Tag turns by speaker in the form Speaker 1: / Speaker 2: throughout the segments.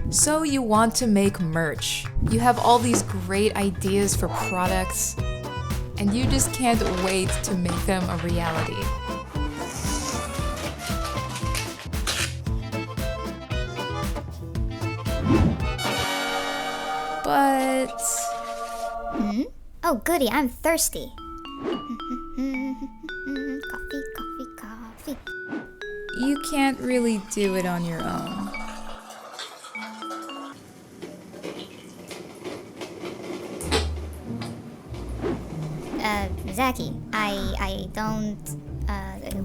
Speaker 1: So you want to make merch. You have all these great ideas for products, and you just can't wait to make them a reality. But...
Speaker 2: Oh goody, I'm thirsty. Coffee, coffee, coffee.
Speaker 1: you can't really do it on your own.
Speaker 2: Zaccy, I don't,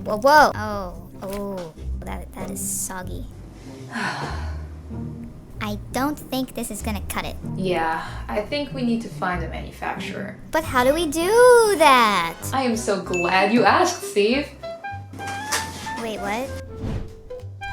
Speaker 2: whoa. Oh, that is soggy. I don't think this is gonna cut it.
Speaker 1: Yeah, I think we need to find a manufacturer.
Speaker 2: But how do we do that?
Speaker 1: I am so glad you asked, Steve.
Speaker 2: Wait, what?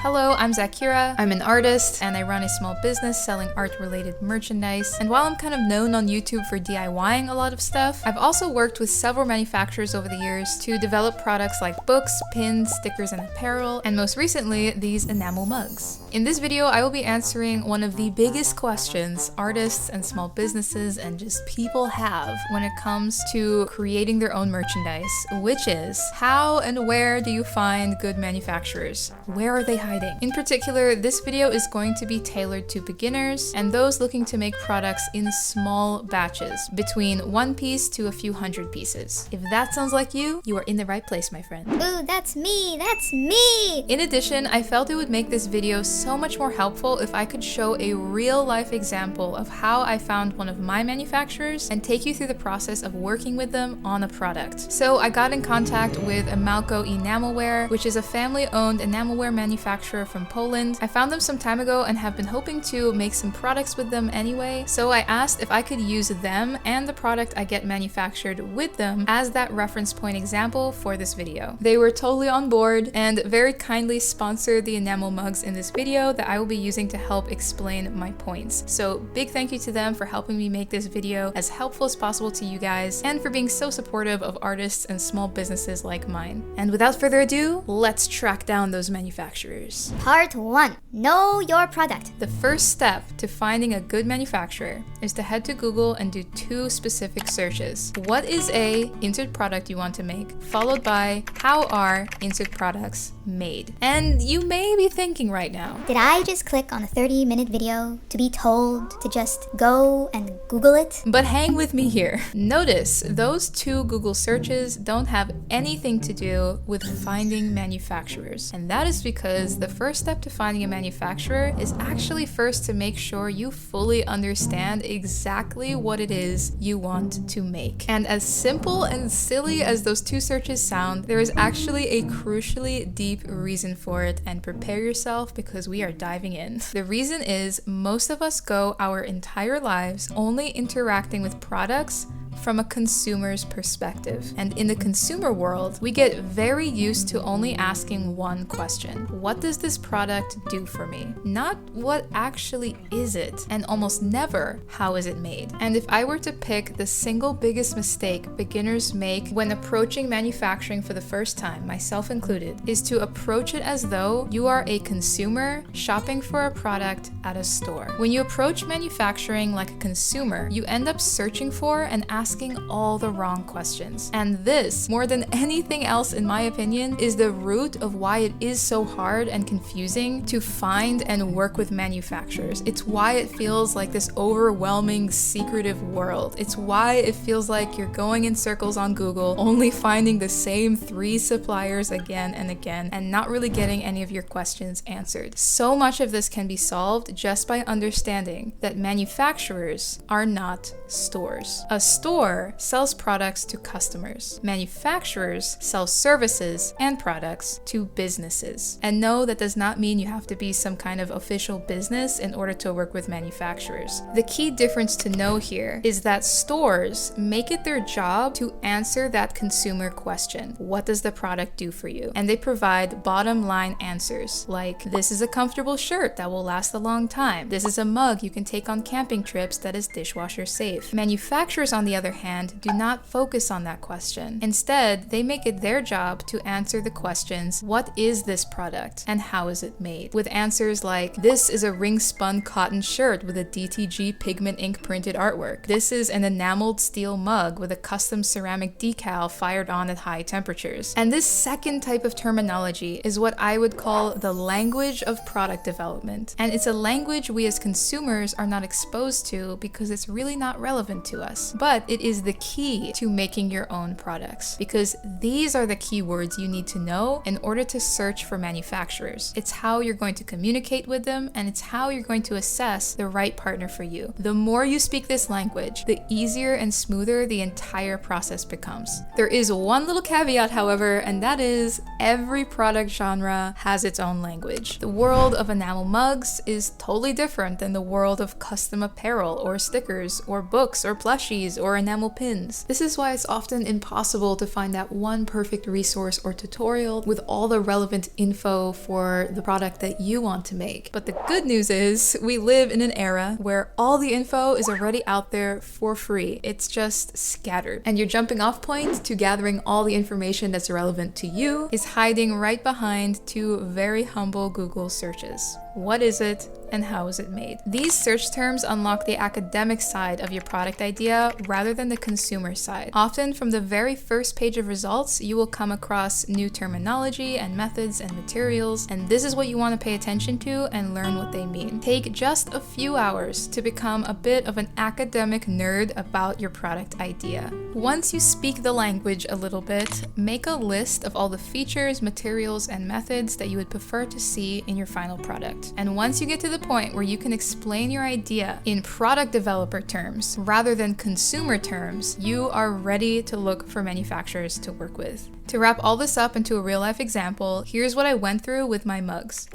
Speaker 1: Hello, I'm Zaccura. I'm an artist and I run a small business selling art-related merchandise. And while I'm kind of known on YouTube for DIYing a lot of stuff, I've also worked with several manufacturers over the years to develop products like books, pins, stickers, and apparel, and most recently, these enamel mugs. In this video, I will be answering one of the biggest questions artists and small businesses and just people have when it comes to creating their own merchandise, which is, how and where do you find good manufacturers? Where are they hiding? In particular, this video is going to be tailored to beginners and those looking to make products in small batches, between one piece to a few hundred pieces. If that sounds like you are in the right place, my friend.
Speaker 2: Ooh, that's me! That's me!
Speaker 1: In addition, I felt it would make this video so much more helpful if I could show a real-life example of how I found one of my manufacturers and take you through the process of working with them on a product. So I got in contact with Amalco Enamelware, which is a family-owned enamelware manufacturer from Poland. I found them some time ago and have been hoping to make some products with them anyway, so I asked if I could use them and the product I get manufactured with them as that reference point example for this video. They were totally on board and very kindly sponsored the enamel mugs in this video that I will be using to help explain my points. So big thank you to them for helping me make this video as helpful as possible to you guys and for being so supportive of artists and small businesses like mine. And without further ado, let's track down those manufacturers.
Speaker 2: Part 1. Know your product.
Speaker 1: The first step to finding a good manufacturer is to head to Google and do 2 specific searches. What is a insert product you want to make, followed by how are insert products made? And you may be thinking right now,
Speaker 2: Did I just click on a 30-minute video to be told to just go and Google it?
Speaker 1: but hang with me here. Notice those 2 Google searches don't have anything to do with finding manufacturers. And that is because the first step to finding a manufacturer is actually first to make sure you fully understand exactly what it is you want to make. And as simple and silly as those 2 searches sound, there is actually a crucially deep reason for it, and prepare yourself because we are diving in. The reason is most of us go our entire lives only interacting with products from a consumer's perspective. And in the consumer world, we get very used to only asking one question. What does this product do for me? Not what actually is it, and almost never how is it made. And if I were to pick the single biggest mistake beginners make when approaching manufacturing for the first time, myself included, is to approach it as though you are a consumer shopping for a product at a store. When you approach manufacturing like a consumer, you end up searching for and asking all the wrong questions. And this, more than anything else in my opinion, is the root of why it is so hard and confusing to find and work with manufacturers. It's why it feels like this overwhelming, secretive world. It's why it feels like you're going in circles on Google, only finding the same 3 suppliers again and again, and not really getting any of your questions answered. So much of this can be solved just by understanding that manufacturers are not stores. A store sells products to customers. Manufacturers sell services and products to businesses. And no, that does not mean you have to be some kind of official business in order to work with manufacturers. The key difference to know here is that stores make it their job to answer that consumer question. What does the product do for you? And they provide bottom line answers like, this is a comfortable shirt that will last a long time. This is a mug you can take on camping trips that is dishwasher safe. Manufacturers, on the other hand, do not focus on that question. Instead, they make it their job to answer the questions, what is this product and how is it made? With answers like, this is a ring-spun cotton shirt with a DTG pigment ink printed artwork. This is an enameled steel mug with a custom ceramic decal fired on at high temperatures. And this second type of terminology is what I would call the language of product development. And it's a language we as consumers are not exposed to because it's really not relevant to us. But it is the key to making your own products, because these are the keywords you need to know in order to search for manufacturers. It's how you're going to communicate with them, and it's how you're going to assess the right partner for you. The more you speak this language, the easier and smoother the entire process becomes. There is one little caveat, however, and that is every product genre has its own language. The world of enamel mugs is totally different than the world of custom apparel or stickers or books or plushies or enamel pins. This is why it's often impossible to find that one perfect resource or tutorial with all the relevant info for the product that you want to make. But the good news is we live in an era where all the info is already out there for free. It's just scattered. And your jumping off point to gathering all the information that's relevant to you is hiding right behind two very humble Google searches. What is it and how is it made? These search terms unlock the academic side of your product idea rather than the consumer side. Often from the very first page of results, you will come across new terminology and methods and materials, and this is what you want to pay attention to and learn what they mean. Take just a few hours to become a bit of an academic nerd about your product idea. Once you speak the language a little bit, make a list of all the features, materials, and methods that you would prefer to see in your final product. And once you get to the point where you can explain your idea in product developer terms rather than consumer terms, you are ready to look for manufacturers to work with. To wrap all this up into a real-life example, here's what I went through with my mugs.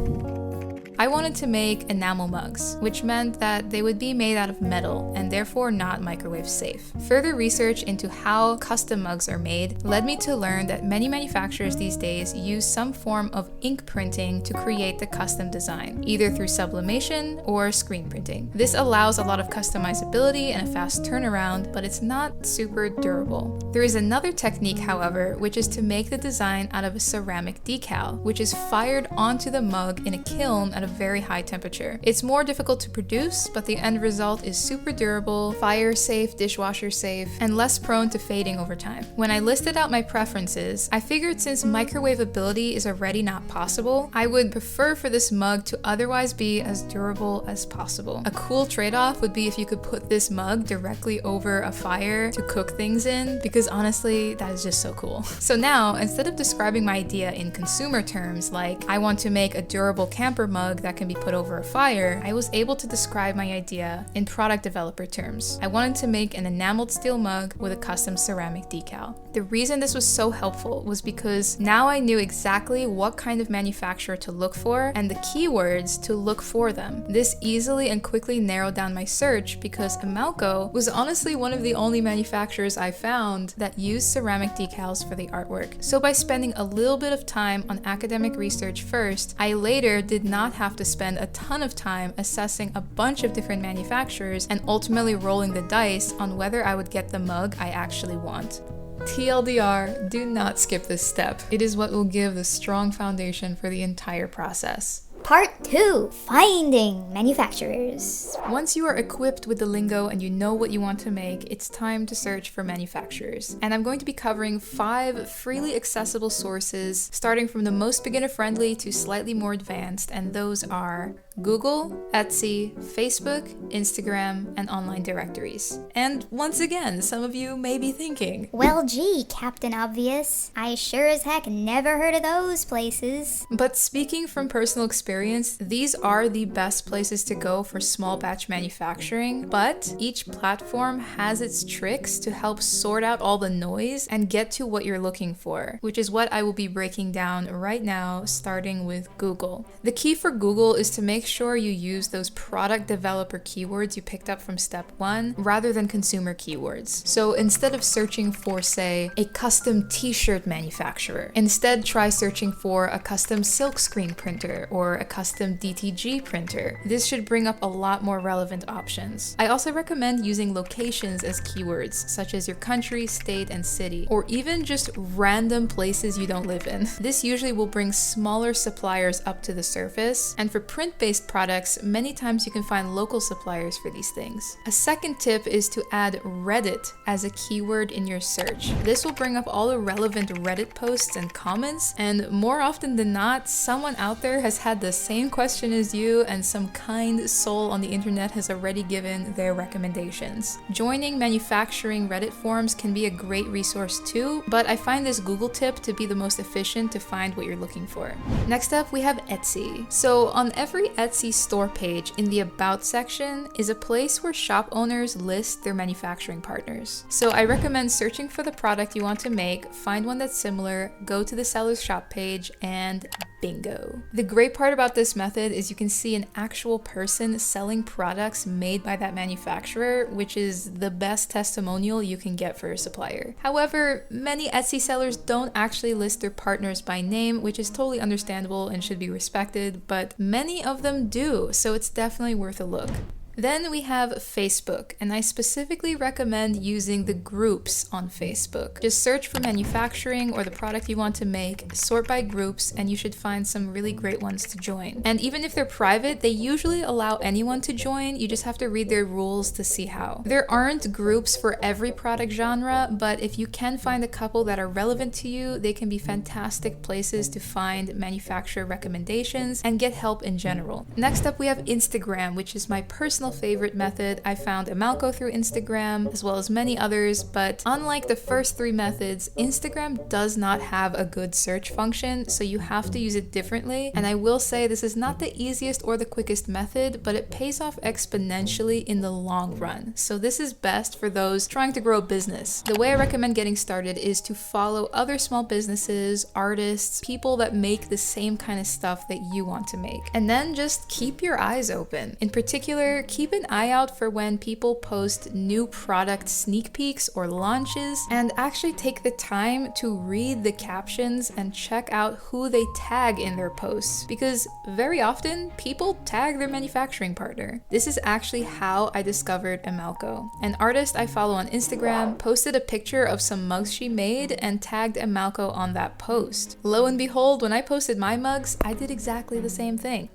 Speaker 1: I wanted to make enamel mugs, which meant that they would be made out of metal and therefore not microwave safe. Further research into how custom mugs are made led me to learn that many manufacturers these days use some form of ink printing to create the custom design, either through sublimation or screen printing. This allows a lot of customizability and a fast turnaround, but it's not super durable. There is another technique, however, which is to make the design out of a ceramic decal, which is fired onto the mug in a kiln at a very high temperature. It's more difficult to produce, but the end result is super durable, fire safe, dishwasher safe, and less prone to fading over time. When I listed out my preferences, I figured since microwavability is already not possible, I would prefer for this mug to otherwise be as durable as possible. A cool trade-off would be if you could put this mug directly over a fire to cook things in, because honestly, that is just so cool. So now, instead of describing my idea in consumer terms, like I want to make a durable camper mug that can be put over a fire, I was able to describe my idea in product developer terms. I wanted to make an enameled steel mug with a custom ceramic decal. The reason this was so helpful was because now I knew exactly what kind of manufacturer to look for and the keywords to look for them. This easily and quickly narrowed down my search because Emalco was honestly one of the only manufacturers I found that used ceramic decals for the artwork. So by spending a little bit of time on academic research first, I later did not have to spend a ton of time assessing a bunch of different manufacturers and ultimately rolling the dice on whether I would get the mug I actually want. TLDR, do not skip this step. It is what will give the strong foundation for the entire process.
Speaker 2: Part 2. Finding manufacturers.
Speaker 1: Once you are equipped with the lingo and you know what you want to make, it's time to search for manufacturers. And I'm going to be covering 5 freely accessible sources, starting from the most beginner-friendly to slightly more advanced, and those are Google, Etsy, Facebook, Instagram, and online directories. And once again, some of you may be thinking,
Speaker 2: well, gee, Captain Obvious, I sure as heck never heard of those places.
Speaker 1: But speaking from personal experience, these are the best places to go for small batch manufacturing, but each platform has its tricks to help sort out all the noise and get to what you're looking for, which is what I will be breaking down right now, starting with Google. The key for Google is to make make sure you use those product developer keywords you picked up from step 1 rather than consumer keywords. So instead of searching for, say, a custom t-shirt manufacturer, instead try searching for a custom silkscreen printer or a custom DTG printer. This should bring up a lot more relevant options. I also recommend using locations as keywords, such as your country, state, and city, or even just random places you don't live in. This usually will bring smaller suppliers up to the surface, and for print-based products, many times you can find local suppliers for these things. A second tip is to add Reddit as a keyword in your search. This will bring up all the relevant Reddit posts and comments, and more often than not, someone out there has had the same question as you, and some kind soul on the internet has already given their recommendations. Joining manufacturing Reddit forums can be a great resource too, but I find this Google tip to be the most efficient to find what you're looking for. Next up, we have Etsy. So on every Etsy store page, in the About section is a place where shop owners list their manufacturing partners. So I recommend searching for the product you want to make, find one that's similar, go to the seller's shop page, and bingo. The great part about this method is you can see an actual person selling products made by that manufacturer, which is the best testimonial you can get for a supplier. However, many Etsy sellers don't actually list their partners by name, which is totally understandable and should be respected, but many of them do, so it's definitely worth a look. Then we have Facebook, and I specifically recommend using the groups on Facebook. Just search for manufacturing or the product you want to make, sort by groups, and you should find some really great ones to join. And even if they're private, they usually allow anyone to join, you just have to read their rules to see how. There aren't groups for every product genre, but if you can find a couple that are relevant to you, they can be fantastic places to find manufacturer recommendations and get help in general. Next up, we have Instagram, which is my personal favorite method. I found Emalco through Instagram as well as many others, but unlike the first 3 methods, Instagram does not have a good search function, so you have to use it differently. And I will say this is not the easiest or the quickest method, but it pays off exponentially in the long run. So this is best for those trying to grow a business. The way I recommend getting started is to follow other small businesses, artists, people that make the same kind of stuff that you want to make. And then just keep your eyes open. In particular, keep an eye out for when people post new product sneak peeks or launches, and actually take the time to read the captions and check out who they tag in their posts, because very often people tag their manufacturing partner. This is actually how I discovered Emalco. An artist I follow on Instagram posted a picture of some mugs she made and tagged Emalco on that post. Lo and behold, when I posted my mugs, I did exactly the same thing.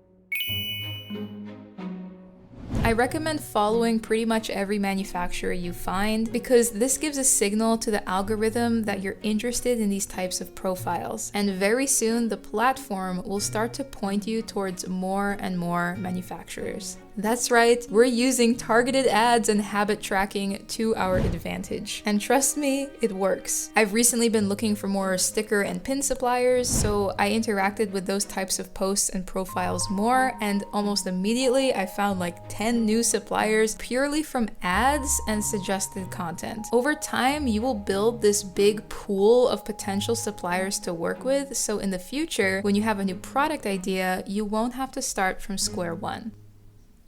Speaker 1: I recommend following pretty much every manufacturer you find, because this gives a signal to the algorithm that you're interested in these types of profiles. And very soon, the platform will start to point you towards more and more manufacturers. That's right, we're using targeted ads and habit tracking to our advantage. And trust me, it works. I've recently been looking for more sticker and pin suppliers, so I interacted with those types of posts and profiles more, and almost immediately I found like 10 new suppliers purely from ads and suggested content. Over time, you will build this big pool of potential suppliers to work with, so in the future, when you have a new product idea, you won't have to start from square one.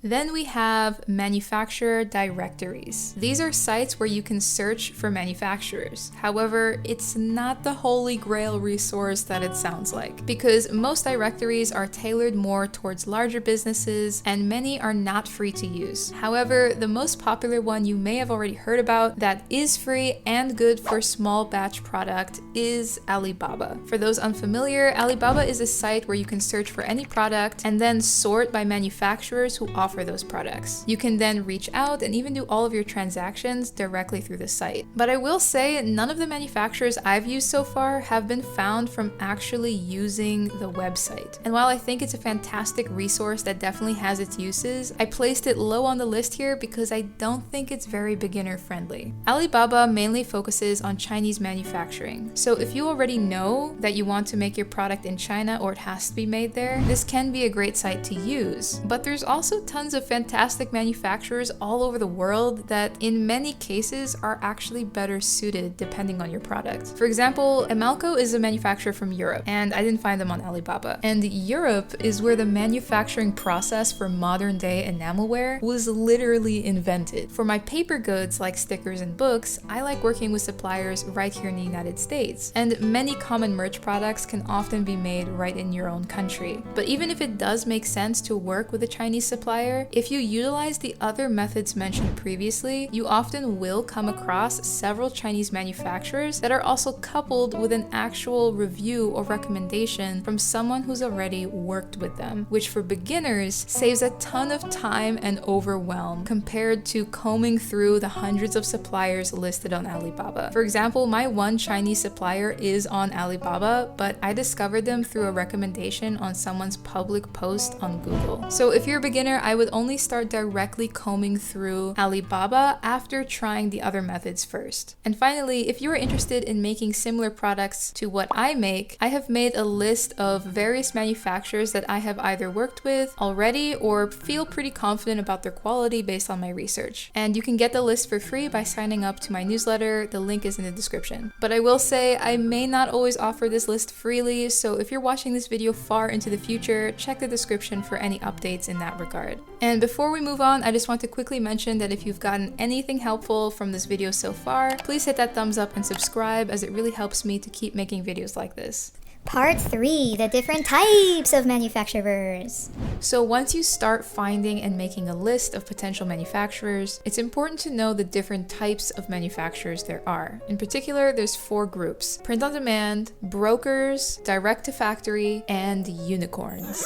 Speaker 1: Then we have manufacturer directories. These are sites where you can search for manufacturers. However, it's not the holy grail resource that it sounds like, because most directories are tailored more towards larger businesses and many are not free to use. However, the most popular one you may have already heard about that is free and good for small batch product is Alibaba. For those unfamiliar, Alibaba is a site where you can search for any product and then sort by manufacturers who offer those products. You can then reach out and even do all of your transactions directly through the site. But I will say none of the manufacturers I've used so far have been found from actually using the website. And while I think it's a fantastic resource that definitely has its uses, I placed it low on the list here because I don't think it's very beginner friendly. Alibaba mainly focuses on Chinese manufacturing. So if you already know that you want to make your product in China or it has to be made there, this can be a great site to use. But there's also tons tons of fantastic manufacturers all over the world that in many cases are actually better suited depending on your product. For example, Emalco is a manufacturer from Europe, and I didn't find them on Alibaba. And Europe is where the manufacturing process for modern day enamelware was literally invented. For my paper goods like stickers and books, I like working with suppliers right here in the United States. And many common merch products can often be made right in your own country. But even if it does make sense to work with a Chinese supplier, if you utilize the other methods mentioned previously, you often will come across several Chinese manufacturers that are also coupled with an actual review or recommendation from someone who's already worked with them, which for beginners saves a ton of time and overwhelm compared to combing through the hundreds of suppliers listed on Alibaba. For example, my one Chinese supplier is on Alibaba, but I discovered them through a recommendation on someone's public post on Google. So if you're a beginner, I would only start directly combing through Alibaba after trying the other methods first. And finally, if you are interested in making similar products to what I make, I have made a list of various manufacturers that I have either worked with already or feel pretty confident about their quality based on my research. And you can get the list for free by signing up to my newsletter. The link is in the description. But I will say I may not always offer this list freely, so if you're watching this video far into the future, check the description for any updates in that regard. And before we move on, I just want to quickly mention that if you've gotten anything helpful from this video so far, please hit that thumbs up and subscribe, as it really helps me to keep making videos like this.
Speaker 2: Part 3, the different types of manufacturers.
Speaker 1: So once you start finding and making a list of potential manufacturers, it's important to know the different types of manufacturers there are. In particular, there's 4 groups: print on demand, brokers, direct to factory, and unicorns.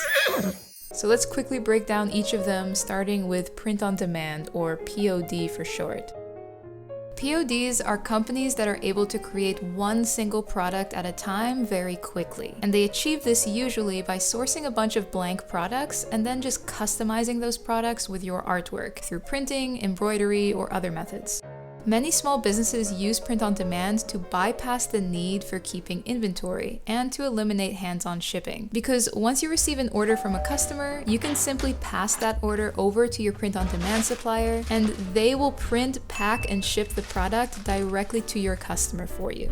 Speaker 1: So let's quickly break down each of them, starting with print on demand, or POD for short. PODs are companies that are able to create one single product at a time very quickly. And they achieve this usually by sourcing a bunch of blank products and then just customizing those products with your artwork through printing, embroidery, or other methods. Many small businesses use print on demand to bypass the need for keeping inventory and to eliminate hands-on shipping. Because once you receive an order from a customer, you can simply pass that order over to your print on demand supplier, and they will print, pack, and ship the product directly to your customer for you.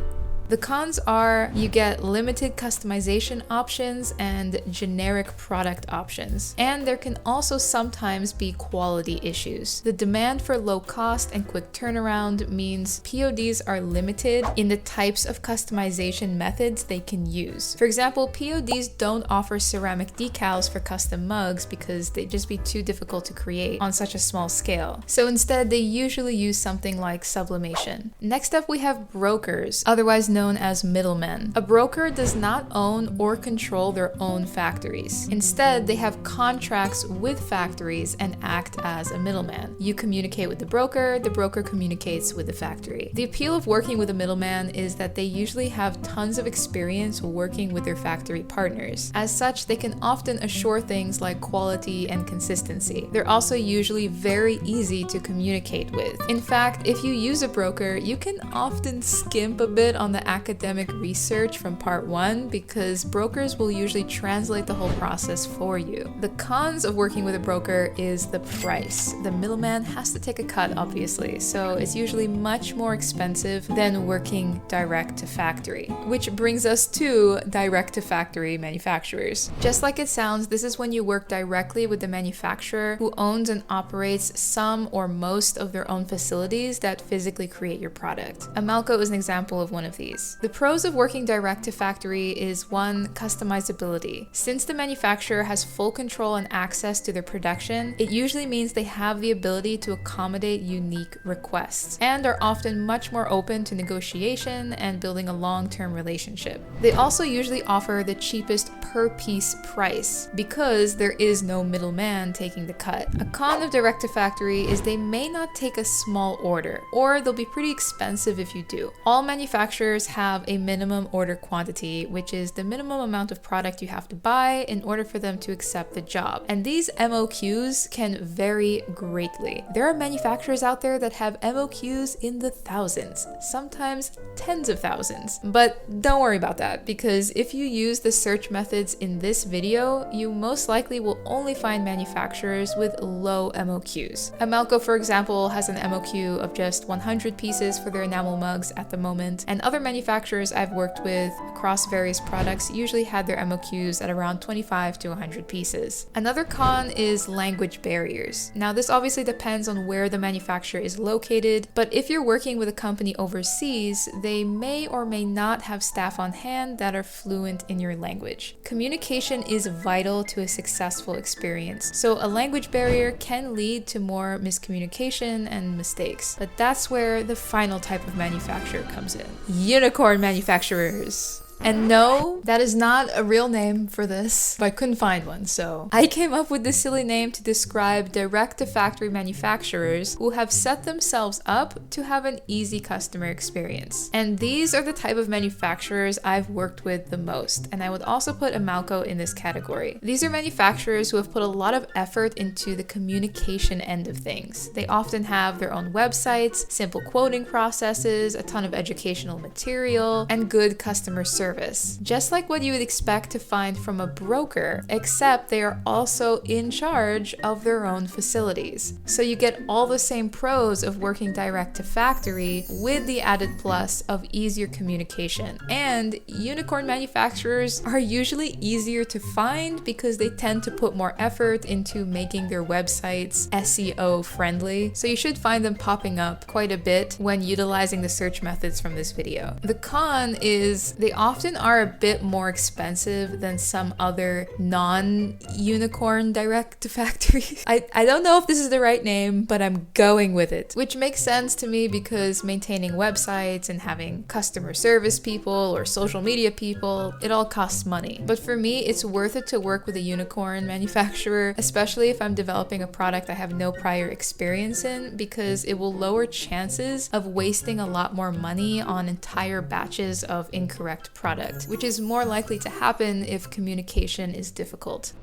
Speaker 1: The cons are you get limited customization options and generic product options, and there can also sometimes be quality issues. The demand for low cost and quick turnaround means PODs are limited in the types of customization methods they can use. For example, PODs don't offer ceramic decals for custom mugs because they'd just be too difficult to create on such a small scale. So instead, they usually use something like sublimation. Next up, we have brokers, otherwise known as middlemen. A broker does not own or control their own factories. Instead, they have contracts with factories and act as a middleman. You communicate with the broker communicates with the factory. The appeal of working with a middleman is that they usually have tons of experience working with their factory partners. As such, they can often assure things like quality and consistency. They're also usually very easy to communicate with. In fact, if you use a broker, you can often skimp a bit on the academic research from part 1 because brokers will usually translate the whole process for you. The cons of working with a broker is the price. The middleman has to take a cut, obviously, so it's usually much more expensive than working direct to factory. Which brings us to direct to factory manufacturers. Just like it sounds, this is when you work directly with the manufacturer who owns and operates some or most of their own facilities that physically create your product. Emalco is an example of one of these. The pros of working direct to factory is 1, customizability. Since the manufacturer has full control and access to their production, it usually means they have the ability to accommodate unique requests and are often much more open to negotiation and building a long-term relationship. They also usually offer the cheapest per piece price because there is no middleman taking the cut. A con of direct to factory is they may not take a small order, or they'll be pretty expensive if you do. All manufacturers manufacturers have a minimum order quantity, which is the minimum amount of product you have to buy in order for them to accept the job. And these MOQs can vary greatly. There are manufacturers out there that have MOQs in the thousands, sometimes tens of thousands. But don't worry about that, because if you use the search methods in this video, you most likely will only find manufacturers with low MOQs. Amalco, for example, has an MOQ of just 100 pieces for their enamel mugs at the moment, and other manufacturers I've worked with across various products usually had their MOQs at around 25 to 100 pieces. Another con is language barriers. Now, this obviously depends on where the manufacturer is located, but if you're working with a company overseas, they may or may not have staff on hand that are fluent in your language. Communication is vital to a successful experience, so a language barrier can lead to more miscommunication and mistakes. But that's where the final type of manufacturer comes in: unicorn manufacturers. And no, that is not a real name for this, but I couldn't find one, so I came up with this silly name to describe direct-to-factory manufacturers who have set themselves up to have an easy customer experience. And these are the type of manufacturers I've worked with the most, and I would also put Amalco in this category. These are manufacturers who have put a lot of effort into the communication end of things. They often have their own websites, simple quoting processes, a ton of educational material, and good customer service. Just like what you would expect to find from a broker, except they are also in charge of their own facilities. So you get all the same pros of working direct to factory with the added plus of easier communication. And unicorn manufacturers are usually easier to find because they tend to put more effort into making their websites SEO friendly. So you should find them popping up quite a bit when utilizing the search methods from this video. The con is they often are a bit more expensive than some other non-unicorn direct-to-factory. I don't know if this is the right name, but I'm going with it, which makes sense to me because maintaining websites and having customer service people or social media people, it all costs money. But for me, it's worth it to work with a unicorn manufacturer, especially if I'm developing a product I have no prior experience in, because it will lower chances of wasting a lot more money on entire batches of incorrect product, which is more likely to happen if communication is difficult.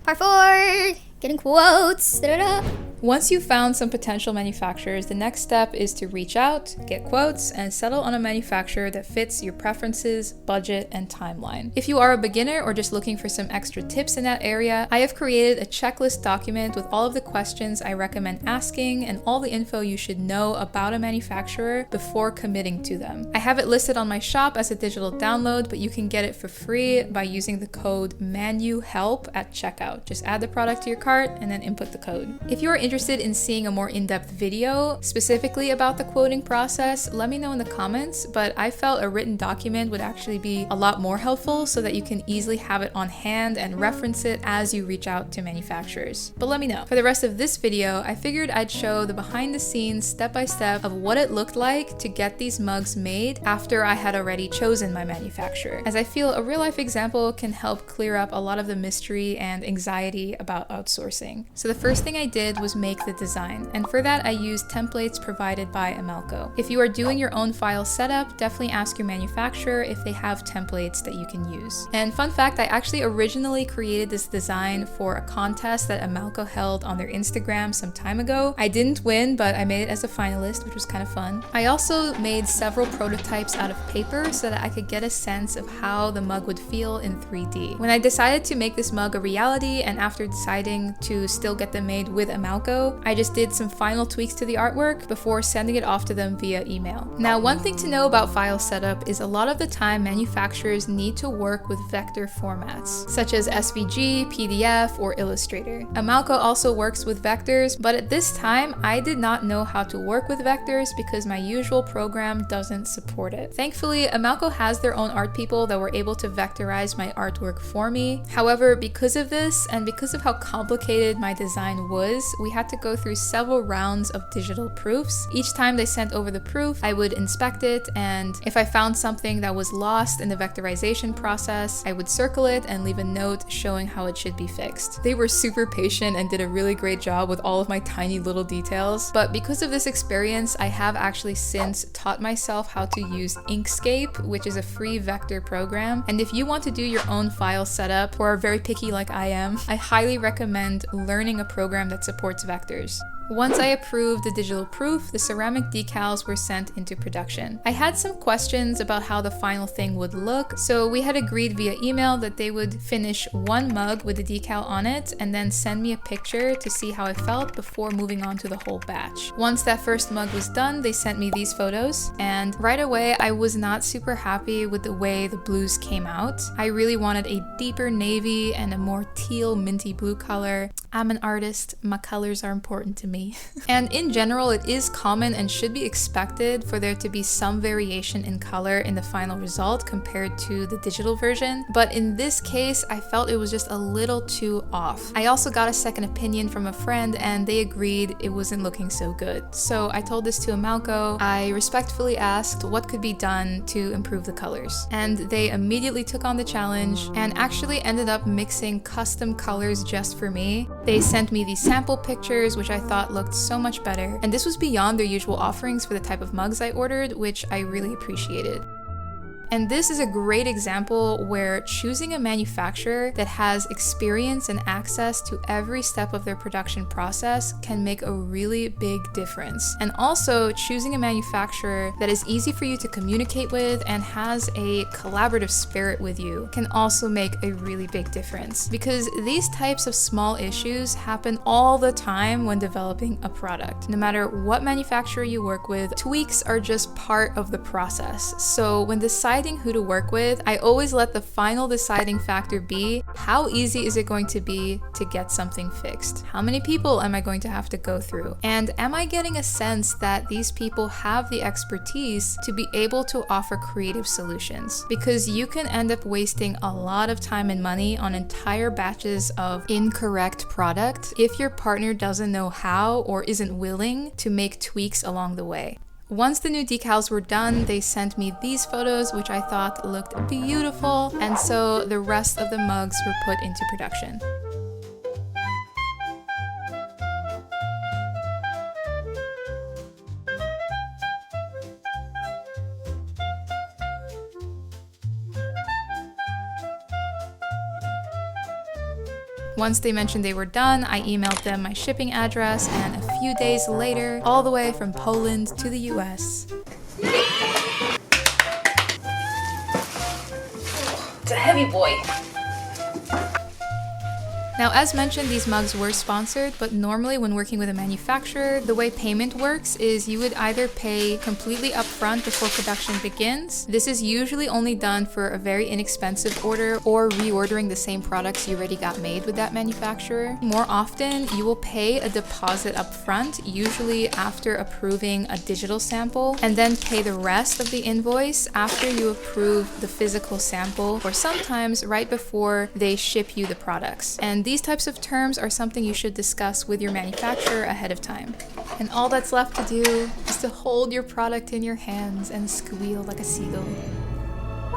Speaker 2: Part 4! Getting quotes! Da-da-da.
Speaker 1: Once you've found some potential manufacturers, the next step is to reach out, get quotes, and settle on a manufacturer that fits your preferences, budget, and timeline. If you are a beginner or just looking for some extra tips in that area, I have created a checklist document with all of the questions I recommend asking and all the info you should know about a manufacturer before committing to them. I have it listed on my shop as a digital download, but you can get it for free by using the code MANUHELP at checkout. Just add the product to your cart and then input the code. If you are interested in seeing a more in-depth video specifically about the quoting process, let me know in the comments, but I felt a written document would actually be a lot more helpful so that you can easily have it on hand and reference it as you reach out to manufacturers. But let me know. For the rest of this video, I figured I'd show the behind-the-scenes step-by-step of what it looked like to get these mugs made after I had already chosen my manufacturer, as I feel a real-life example can help clear up a lot of the mystery and anxiety about outsourcing. So the first thing I did was make the design, and for that I used templates provided by Amalco. If you are doing your own file setup, definitely ask your manufacturer if they have templates that you can use. And fun fact, I actually originally created this design for a contest that Amalco held on their Instagram some time ago. I didn't win, but I made it as a finalist, which was kind of fun. I also made several prototypes out of paper so that I could get a sense of how the mug would feel in 3D. When I decided to make this mug a reality, and after deciding to still get them made with Amalco, I just did some final tweaks to the artwork before sending it off to them via email. Now, one thing to know about file setup is a lot of the time manufacturers need to work with vector formats, such as SVG, PDF, or Illustrator. Amalco also works with vectors, but at this time, I did not know how to work with vectors because my usual program doesn't support it. Thankfully, Amalco has their own art people that were able to vectorize my artwork for me. However, because of this, and because of how complicated my design was, we had to go through several rounds of digital proofs. Each time they sent over the proof, I would inspect it, and if I found something that was lost in the vectorization process, I would circle it and leave a note showing how it should be fixed. They were super patient and did a really great job with all of my tiny little details, but because of this experience, I have actually since taught myself how to use Inkscape, which is a free vector program. And if you want to do your own file setup or are very picky like I am, I highly recommend learning a program that supports vectors. Once I approved the digital proof, the ceramic decals were sent into production. I had some questions about how the final thing would look, so we had agreed via email that they would finish one mug with the decal on it and then send me a picture to see how I felt before moving on to the whole batch. Once that first mug was done, they sent me these photos, and right away I was not super happy with the way the blues came out. I really wanted a deeper navy and a more teal minty blue color. I'm an artist, my colors are important to me. And in general, it is common and should be expected for there to be some variation in color in the final result compared to the digital version. But in this case, I felt it was just a little too off. I also got a second opinion from a friend and they agreed it wasn't looking so good. So I told this to Amalco. I respectfully asked what could be done to improve the colors. And they immediately took on the challenge and actually ended up mixing custom colors just for me. They sent me these sample pictures, which I thought looked so much better, and this was beyond their usual offerings for the type of mugs I ordered, which I really appreciated. And this is a great example where choosing a manufacturer that has experience and access to every step of their production process can make a really big difference. And also choosing a manufacturer that is easy for you to communicate with and has a collaborative spirit with you can also make a really big difference. Because these types of small issues happen all the time when developing a product. No matter what manufacturer you work with, tweaks are just part of the process. So when deciding who to work with, I always let the final deciding factor be, how easy is it going to be to get something fixed? How many people am I going to have to go through? And am I getting a sense that these people have the expertise to be able to offer creative solutions? Because you can end up wasting a lot of time and money on entire batches of incorrect product if your partner doesn't know how or isn't willing to make tweaks along the way. Once the new decals were done, they sent me these photos, which I thought looked beautiful, and so the rest of the mugs were put into production. Once they mentioned they were done, I emailed them my shipping address, and a few days later, all the way from Poland to the US. It's a heavy boy. Now, as mentioned, these mugs were sponsored, but normally when working with a manufacturer, the way payment works is you would either pay completely upfront before production begins. This is usually only done for a very inexpensive order or reordering the same products you already got made with that manufacturer. More often, you will pay a deposit upfront, usually after approving a digital sample, and then pay the rest of the invoice after you approve the physical sample, or sometimes right before they ship you the products. And these types of terms are something you should discuss with your manufacturer ahead of time. And all that's left to do is to hold your product in your hands and squeal like a seagull.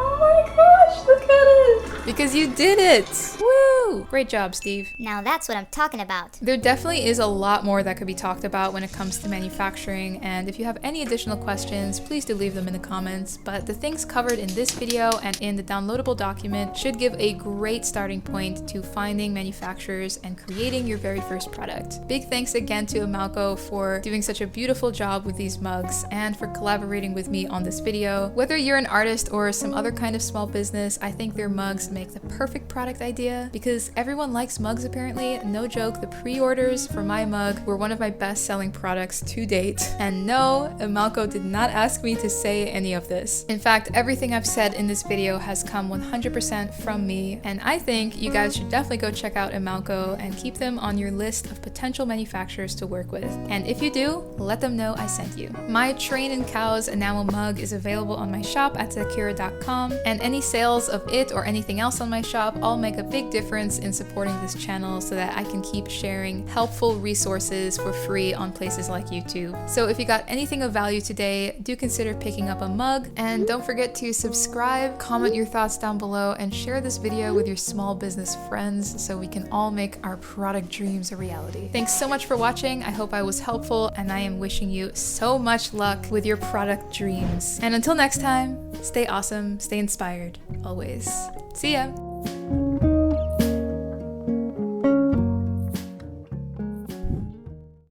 Speaker 1: Oh my gosh, look at it! Because you did it! Woo! Great job, Steve.
Speaker 2: Now that's what I'm talking about.
Speaker 1: There definitely is a lot more that could be talked about when it comes to manufacturing, and if you have any additional questions, please do leave them in the comments. But the things covered in this video and in the downloadable document should give a great starting point to finding manufacturers and creating your very first product. Big thanks again to Amalco for doing such a beautiful job with these mugs and for collaborating with me on this video. Whether you're an artist or some other kind of small business, I think their mugs make the perfect product idea because everyone likes mugs apparently. No joke, the pre-orders for my mug were one of my best-selling products to date. And no, Amalco did not ask me to say any of this. In fact, everything I've said in this video has come 100% from me, and I think you guys should definitely go check out Amalco and keep them on your list of potential manufacturers to work with. And if you do, let them know I sent you. My Train and Cows enamel mug is available on my shop at Zaccura.com, and any sales of it or anything anything else on my shop all make a big difference in supporting this channel so that I can keep sharing helpful resources for free on places like YouTube. So if you got anything of value today, do consider picking up a mug, and don't forget to subscribe, comment your thoughts down below, and share this video with your small business friends so we can all make our product dreams a reality. Thanks so much for watching. I hope I was helpful, and I am wishing you so much luck with your product dreams. And until next time, stay awesome, stay inspired, always. See ya!